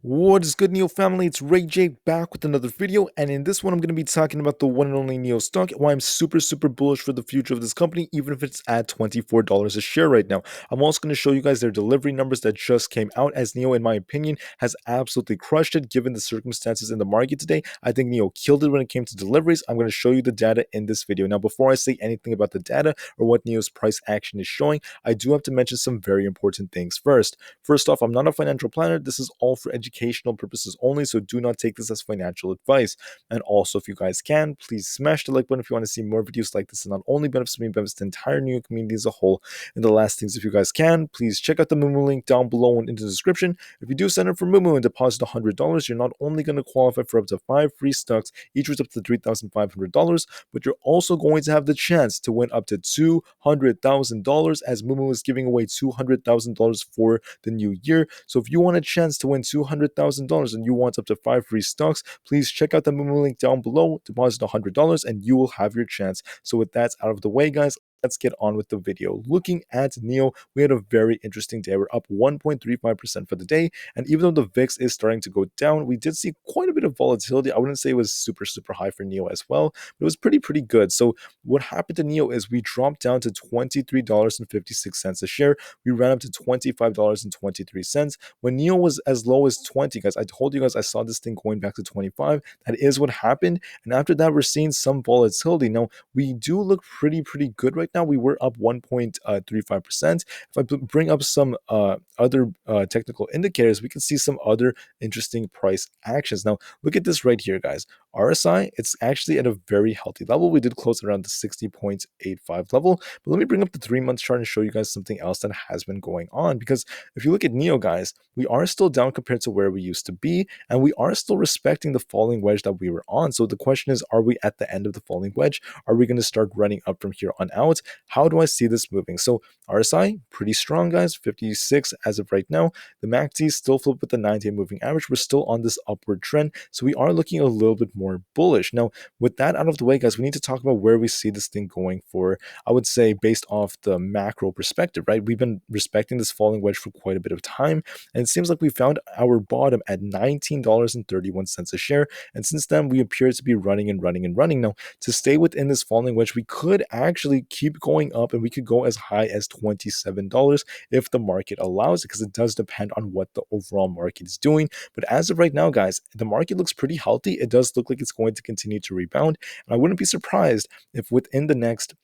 What is good, Neo family? It's Ray-J back with another video, and in this one, I'm going to be talking about the one and only Neo stock, why I'm super bullish for the future of this company, even if it's at $24 a share right now. I'm also going to show you guys their delivery numbers that just came out, as Neo, in my opinion, has absolutely crushed it given the circumstances in the market today. I think Neo killed it when it came to deliveries. I'm going to show you the data in this video. Now, before I say anything about the data or what Neo's price action is showing, I do have to mention some very important things first. First off, I'm not a financial planner. This is all for educational purposes only, so do not take this as financial advice. And also, if you guys can, please smash the like button if you want to see more videos like this. And not only benefits me, benefits the entire new community as a whole. And the last things, if you guys can, please check out the Moomoo link down below and in the description. If you do sign up for Moomoo and deposit $100, you're not only going to qualify for up to 5 free stocks, each worth up to $3,500, but you're also going to have the chance to win up to $200,000, as Moomoo is giving away $200,000 for the new year. So if you want a chance to win $200,000 and you want up to 5 free stocks, please check out the Moomoo link down below, deposit $100, and you will have your chance. So with that out of the way, guys, let's get on with the video. Looking at Neo, we had a very interesting day. We're up 1.35% for the day, and even though the VIX is starting to go down, we did see quite a bit of volatility. I wouldn't say it was super high for Neo as well, but it was pretty good. So what happened to Neo is we dropped down to $23.56 a share. We ran up to $25.23 when Neo was as low as 20, guys. I told you guys I saw this thing going back to 25. That is what happened, and after that we're seeing some volatility. Now we do look pretty good right now. We were up 1.35%. If I bring up some other technical indicators, we can see some other interesting price actions. Now look at this right here, guys. RSI, it's actually at a very healthy level. We did close around the 60.85 level, but let me bring up the 3-month chart and show you guys something else that has been going on. Because if you look at Neo, guys, we are still down compared to where we used to be, and we are still respecting the falling wedge that we were on. So the question is, are we at the end of the falling wedge? Are we going to start running up from here on out? How do I see this moving? So RSI, pretty strong, guys, 56 as of right now. The MACD still flipped with the 9-day moving average. We're still on this upward trend, so we are looking a little bit more bullish. Now, with that out of the way, guys, we need to talk about where we see this thing going for, I would say, based off the macro perspective, right? We've been respecting this falling wedge for quite a bit of time, and it seems like we found our bottom at $19.31 a share, and since then we appear to be running and running. Now, to stay within this falling wedge, we could actually keep going up, and we could go as high as $27 if the market allows it, because it does depend on what the overall market is doing. But as of right now, guys, the market looks pretty healthy. It does look like it's going to continue to rebound, and I wouldn't be surprised if within the next,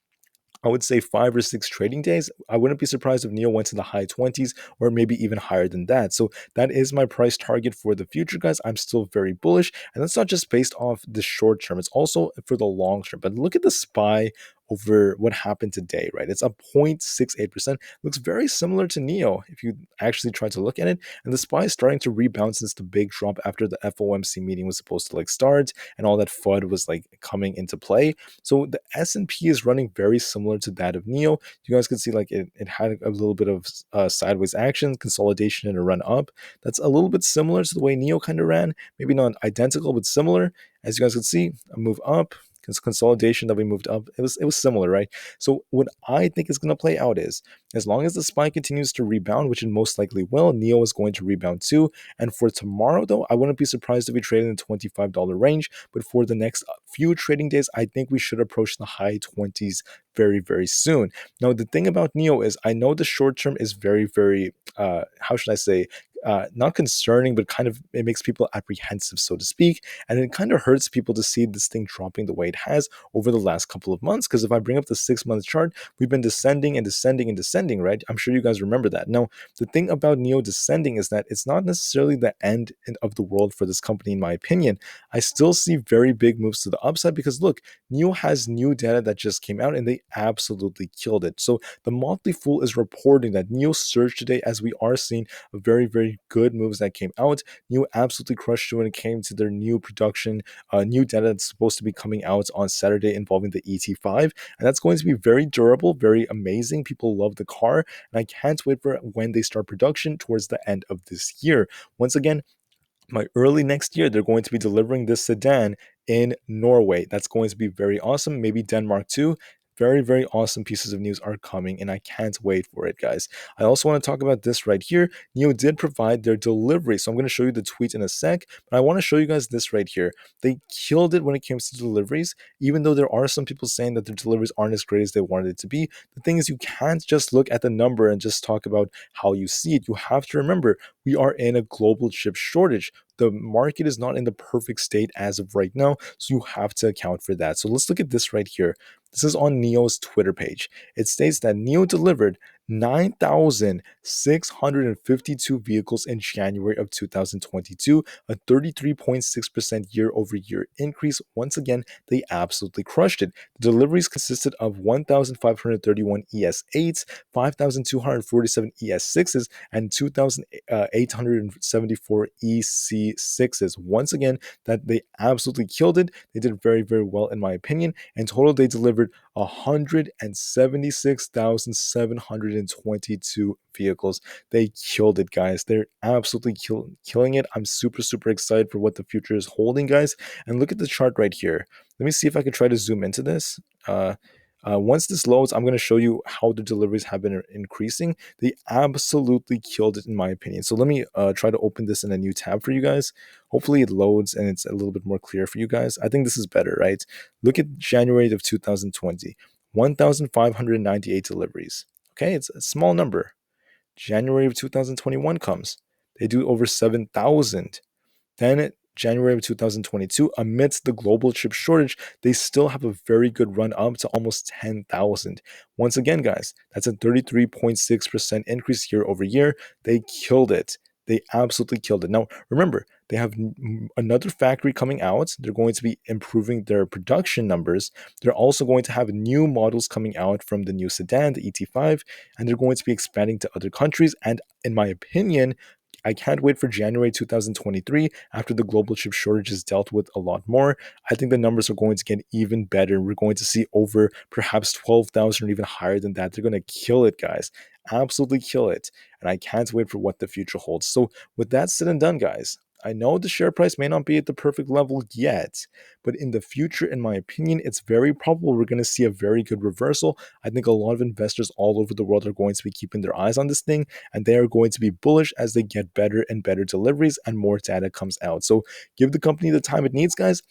I would say, 5 or 6 trading days, I wouldn't be surprised if Neo went to the high 20s or maybe even higher than that. So that is my price target for the future, guys. I'm still very bullish, and that's not just based off the short term, it's also for the long term. But look at the SPY over what happened today, right? It's up 0.68%. Looks very similar to Neo if you actually try to look at it. And the SPY is starting to rebound since the big drop after the FOMC meeting was supposed to start and all that FUD was coming into play. So the S&P is running very similar to that of Neo. You guys can see it had a little bit of sideways action, consolidation, and a run up. That's a little bit similar to the way Neo kind of ran. Maybe not identical, but similar. As you guys can see, a move up, consolidation that we moved up. It was similar, right? So what I think is going to play out is, as long as the SPY continues to rebound, which it most likely will, Neo is going to rebound too. And for tomorrow, though, I wouldn't be surprised if we trade in the $25 range. But for the next few trading days, I think we should approach the high 20s very soon. Now, the thing about Neo is, I know the short term is very how should I say, not concerning, but kind of, it makes people apprehensive, so to speak. And it kind of hurts people to see this thing dropping the way it has over the last couple of months. Because if I bring up the 6-month chart, we've been descending and descending, right? I'm sure you guys remember that. Now, the thing about Neo descending is that it's not necessarily the end of the world for this company, in my opinion. I still see very big moves to the upside because look, Neo has new data that just came out and they absolutely killed it. So the Motley Fool is reporting that Neo surged today, as we are seeing very good moves that came out. Neo absolutely crushed it when it came to their new production, new data that's supposed to be coming out on Saturday involving the ET5, and that's going to be very durable, very amazing. People love the car, and I can't wait for when they start production towards the end of this year. Once again, by early next year, they're going to be delivering this sedan in Norway. That's going to be very awesome. Maybe Denmark too. very, very awesome pieces of news are coming, and I can't wait for it, guys. I also want to talk about this right here. Neo did provide their delivery, so I'm going to show you the tweet in a sec, but I want to show you guys this right here. They killed it when it comes to deliveries, even though there are some people saying that their deliveries aren't as great as they wanted it to be. The thing is, you can't just look at the number and just talk about how you see it. You have to remember, we are in a global chip shortage. The market is not in the perfect state as of right now, so you have to account for that. So let's look at this right here. This is on Neo's Twitter page. It states that Neo delivered 9,652 vehicles in January of 2022, a 33.6% year over year increase. Once again, they absolutely crushed it. The deliveries consisted of 1,531 ES8s, 5,247 ES6s, and 2,874 EC6s. Once again, that they absolutely killed it. They did very, very well, in my opinion. In total, they delivered 176,722 vehicles. They killed it, guys. They're absolutely killing it. I'm super, super excited for what the future is holding, guys. And look at the chart right here. Let me see if I can try to zoom into this. Once this loads, I'm going to show you how the deliveries have been increasing. They absolutely killed it, in my opinion. So let me try to open this in a new tab for you guys. Hopefully it loads and it's a little bit more clear for you guys. I think this is better, right? Look at January of 2020, 1,598 deliveries. Okay, it's a small number. January of 2021 comes. They do over 7,000. Then January of 2022, amidst the global chip shortage, they still have a very good run up to almost 10,000. Once again, guys, that's a 33.6% increase year over year. They killed it. They absolutely killed it. Now, remember, they have another factory coming out. They're going to be improving their production numbers. They're also going to have new models coming out from the new sedan, the ET5, and they're going to be expanding to other countries. And in my opinion, I can't wait for January 2023 after the global chip shortage is dealt with a lot more. I think the numbers are going to get even better. We're going to see over perhaps 12,000 or even higher than that. They're going to kill it, guys. Absolutely kill it. And I can't wait for what the future holds. So, with that said and done, guys, I know the share price may not be at the perfect level yet, but in the future, in my opinion, it's very probable we're going to see a very good reversal. I think a lot of investors all over the world are going to be keeping their eyes on this thing, and they are going to be bullish as they get better and better deliveries and more data comes out. So give the company the time it needs, guys.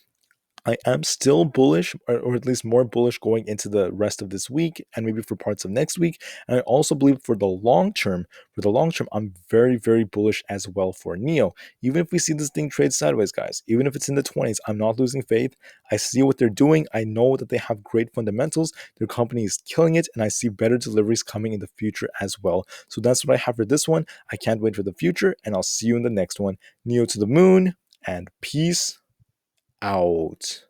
I am still bullish, or at least more bullish going into the rest of this week and maybe for parts of next week. And I also believe for the long term, I'm very, very bullish as well for Neo. Even if we see this thing trade sideways, guys, even if it's in the 20s, I'm not losing faith. I see what they're doing. I know that they have great fundamentals. Their company is killing it, and I see better deliveries coming in the future as well. So that's what I have for this one. I can't wait for the future, and I'll see you in the next one. Neo to the moon, and peace out.